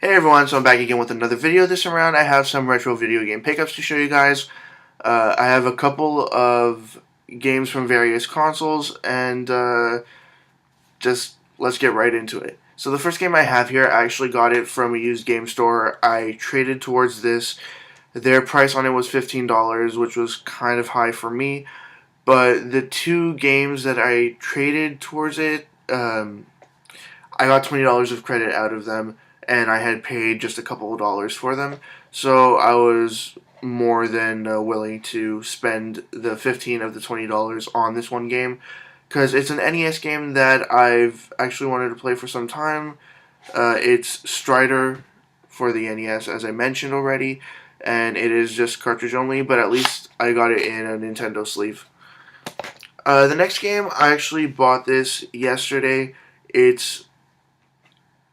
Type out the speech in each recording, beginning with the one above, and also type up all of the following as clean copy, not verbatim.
Hey everyone, so I'm back again with another video. This time around I have some retro video game pickups to show you guys. I have a couple of games from various consoles, and just let's get right into it. So the first game I have here, I actually got it from a used game store. I traded towards this. Their price on it was $15, which was kind of high for me. But the two games that I traded towards it, I got $20 of credit out of them, and I had paid just a couple of dollars for them. So I was more than willing to spend the 15 of the $20 on this one game, because it's an NES game that I've actually wanted to play for some time. It's Strider for the NES, as I mentioned already, and it is just cartridge only, but at least I got it in a Nintendo sleeve. The next game, I actually bought this yesterday. It's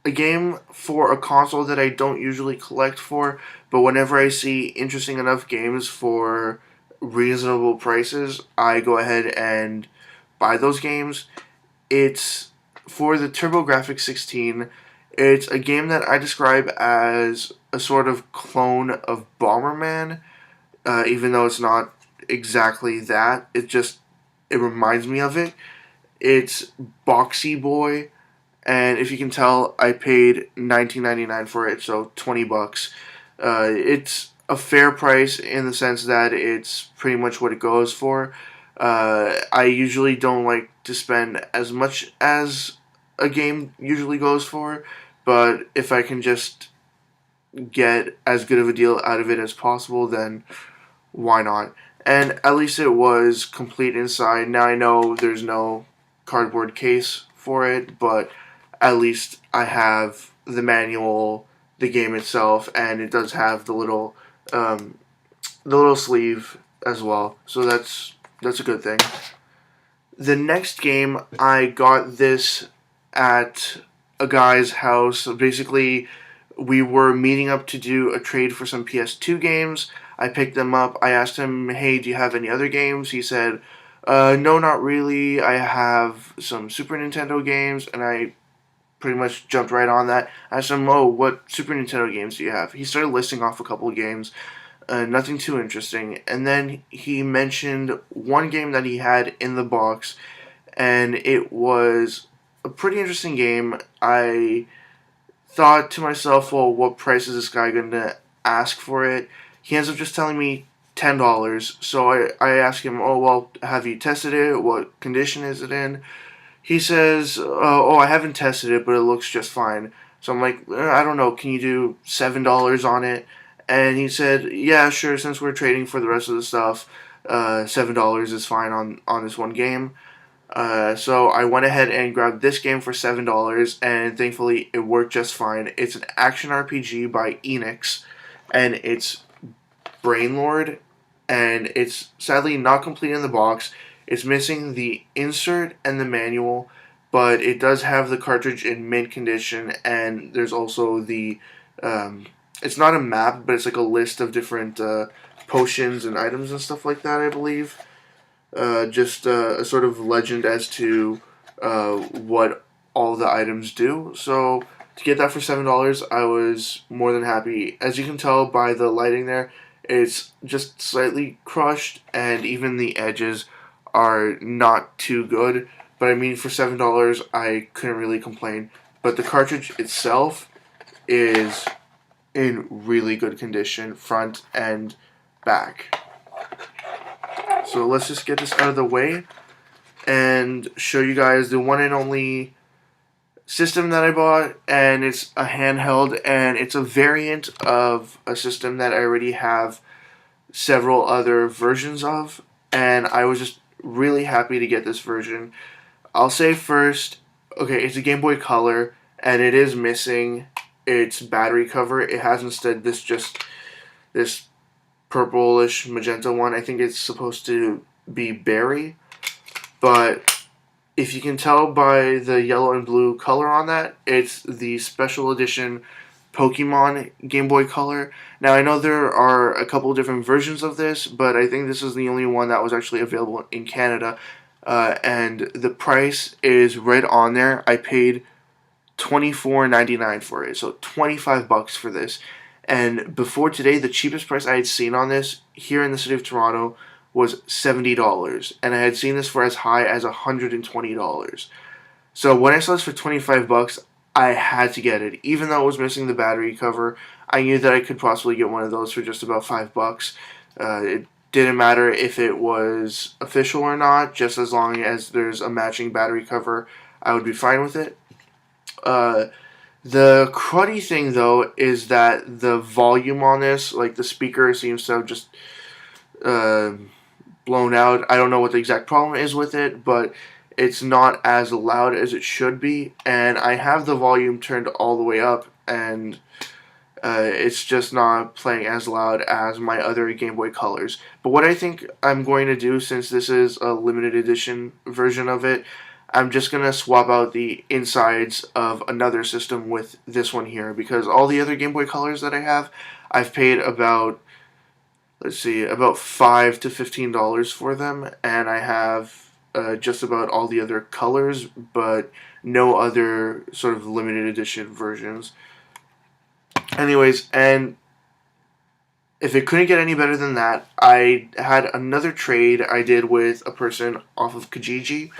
a game for a console that I don't usually collect for, but whenever I see interesting enough games for reasonable prices, I go ahead and buy those games. It's for the TurboGrafx 16. It's a game that I describe as a sort of clone of Bomberman, even though it's not exactly that. It reminds me of it. It's Boxy Boy, and if you can tell, I paid $19.99 for it, so $20. It's a fair price in the sense that it's pretty much what it goes for. I usually don't like to spend as much as a game usually goes for, but if I can just get as good of a deal out of it as possible, then why not? And at least it was complete inside. Now I know there's no cardboard case for it, but at least I have the manual, the game itself, and it does have the little sleeve as well. So that's a good thing. The next game, I got this at a guy's house. So basically, we were meeting up to do a trade for some PS2 games. I picked them up. I asked him, "Hey, do you have any other games?" He said, "No, not really. I have some Super Nintendo games," and I pretty much jumped right on that. I asked him, "Oh, what Super Nintendo games do you have?" He started listing off a couple of games, nothing too interesting. And then he mentioned one game that he had in the box, and it was a pretty interesting game. I thought to myself, well, what price is this guy going to ask for it? He ends up just telling me $10. So I asked him, oh, well, have you tested it? What condition is it in? He says, oh, I haven't tested it, but it looks just fine. So I'm like, I don't know, can you do $7 on it? And he said, yeah, sure, since we're trading for the rest of the stuff, $7 is fine on this one game. So I went ahead and grabbed this game for $7, and thankfully it worked just fine. It's an action RPG by Enix, and it's Brainlord, and it's sadly not complete in the box. It's missing the insert and the manual, but it does have the cartridge in mint condition, and there's also it's not a map, but it's like a list of different potions and items and stuff like that, I believe. Just a sort of legend as to what all the items do. So to get that for $7, I was more than happy. As you can tell by the lighting there, it's just slightly crushed, and even the edges are not too good. But I mean, for $7, I couldn't really complain. But the cartridge itself is in really good condition, front and back. So let's just get this out of the way and show you guys the one and only system that I bought, and it's a handheld, and it's a variant of a system that I already have several other versions of, and I was just really happy to get this version. I'll say first, okay, it's a Game Boy Color, and it is missing its battery cover. It has instead this purplish magenta one. I think it's supposed to be berry, but if you can tell by the yellow and blue color on that, it's the special edition Pokemon Game Boy Color. Now, I know there are a couple different versions of this, but I think this is the only one that was actually available in Canada, and the price is right on there. I paid $24.99 for it. So $25 for this. And before today, the cheapest price I had seen on this here in the city of Toronto was $70, and I had seen this for as high as $120. So when I saw this for $25, I had to get it, even though it was missing the battery cover. I knew that I could possibly get one of those for just about $5. It didn't matter if it was official or not, just as long as there's a matching battery cover, I would be fine with it. The cruddy thing, though, is that the volume on this, like the speaker seems to have just blown out. I don't know what the exact problem is with it, but it's not as loud as it should be, and I have the volume turned all the way up, and it's just not playing as loud as my other Game Boy Colors. But what I think I'm going to do, since this is a limited edition version of it, I'm just going to swap out the insides of another system with this one here, because all the other Game Boy Colors that I have, I've paid about, let's see, about $5 to $15 for them, and I have just about all the other colors, but no other sort of limited edition versions. Anyways, and if it couldn't get any better than that, I had another trade I did with a person off of Kijiji.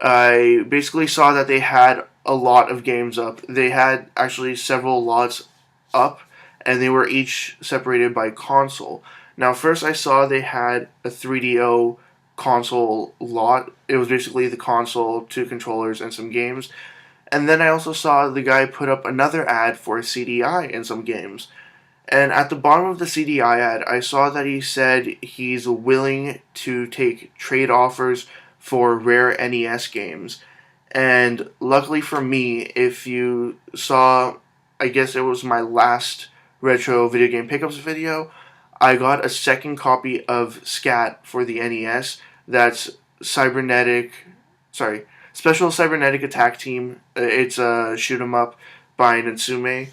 I basically saw that they had a lot of games up. They had actually several lots up, and they were each separated by console. Now, first I saw they had a 3DO console lot. It was basically the console, 2 controllers, and some games. And then I also saw the guy put up another ad for a CDI and some games. And at the bottom of the CDI ad, I saw that he said he's willing to take trade offers for rare NES games. And luckily for me, if you saw, I guess it was my last retro video game pickups video, I got a second copy of Scat for the NES. That's Special Cybernetic Attack Team. It's a shoot 'em up by Natsume.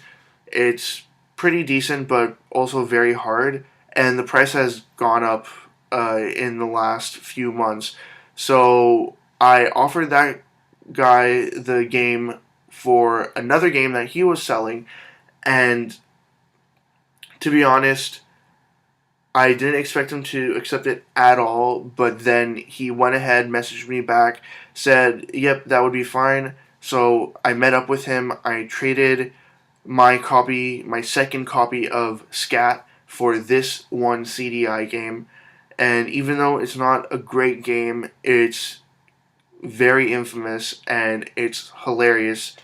It's pretty decent, but also very hard, and the price has gone up in the last few months. So I offered that guy the game for another game that he was selling, and to be honest, I didn't expect him to accept it at all, but then he went ahead, messaged me back, said, yep, that would be fine. So I met up with him, I traded my second copy of Scat for this one CDI game, and even though it's not a great game, it's very infamous, and it's hilarious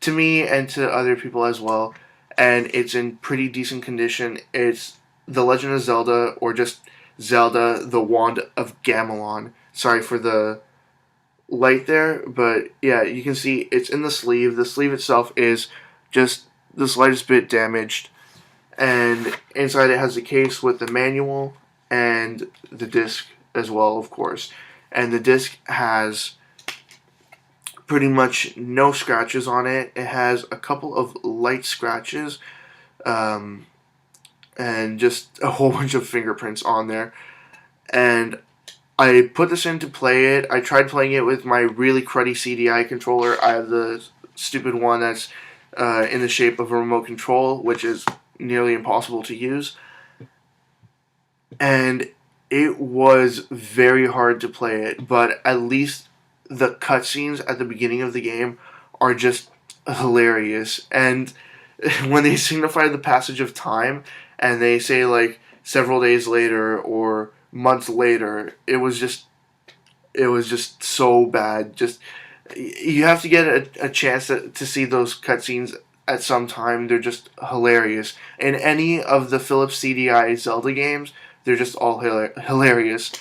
to me and to other people as well, and it's in pretty decent condition. It's The Legend of Zelda, or just Zelda, the Wand of Gamelon. Sorry for the light there, but yeah, you can see it's in the sleeve. The sleeve itself is just the slightest bit damaged, and inside it has a case with the manual and the disc as well, of course. And the disc has pretty much no scratches on it. It has a couple of light scratches, and just a whole bunch of fingerprints on there. And I put this in to play it. I tried playing it with my really cruddy CDI controller. I have the stupid one that's in the shape of a remote control, which is nearly impossible to use. And it was very hard to play it, but at least the cutscenes at the beginning of the game are just hilarious. And when they signify the passage of time, and they say like several days later or months later, it was just so bad. Just, you have to get a chance to see those cutscenes at some time. They're just hilarious. In any of the Philips CDI Zelda games, they're just all hilarious.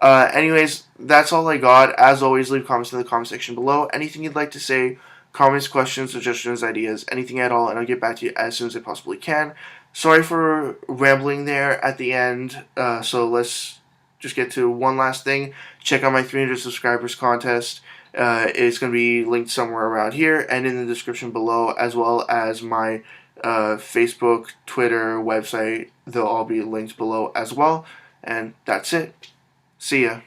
Anyways, that's all I got. As always, leave comments in the comment section below. Anything you'd like to say, comments, questions, suggestions, ideas, anything at all, and I'll get back to you as soon as I possibly can. Sorry for rambling there at the end, so let's just get to one last thing. Check out my 300 subscribers contest. It's going to be linked somewhere around here and in the description below, as well as my Facebook, Twitter, website. They'll all be linked below as well. And that's it. See ya.